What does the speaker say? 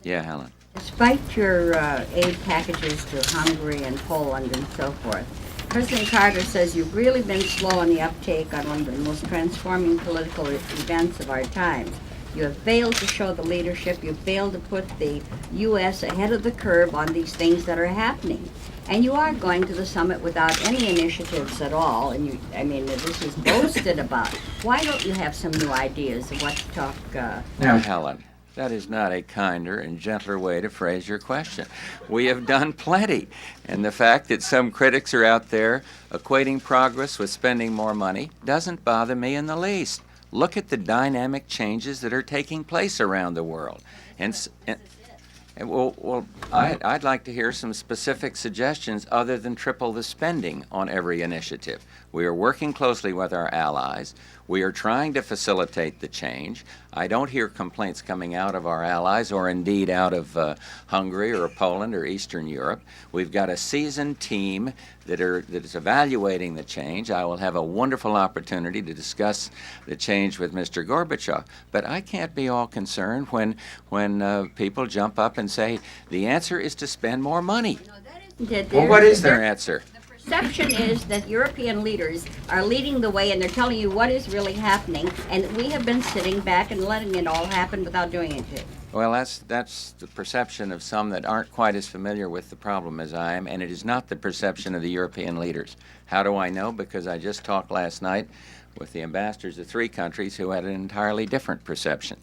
Yeah, Helen. Despite your aid packages to Hungary and Poland and so forth, President Carter says you've really been slow on the uptake on one of the most transforming political events of our times. You have failed to show the leadership. You've failed to put the U.S. ahead of the curve on these things that are happening. And you are going to the summit without any initiatives at all. And this is boasted about. Why don't you have some new ideas of what to talk? Now, Helen, that is not a kinder and gentler way to phrase your question. We have done plenty. And the fact that some critics are out there equating progress with spending more money doesn't bother me in the least. Look at the dynamic changes that are taking place around the world. I'd like to hear some specific suggestions other than triple the spending on every initiative. We are working closely with our allies. We are trying to facilitate the change. I don't hear complaints coming out of our allies or indeed out of Hungary or Poland or Eastern Europe. We've got a seasoned team that is evaluating the change. I will have a wonderful opportunity to discuss the change with Mr. Gorbachev. But I can't be all concerned when people jump up and say the answer is to spend more money. No, that isn't it. Well, what is their answer? The perception is that European leaders are leading the way and they're telling you what is really happening, and we have been sitting back and letting it all happen without doing anything. Well, that's the perception of some that aren't quite as familiar with the problem as I am, and it is not the perception of the European leaders. How do I know? Because I just talked last night with the ambassadors of 3 countries who had an entirely different perception.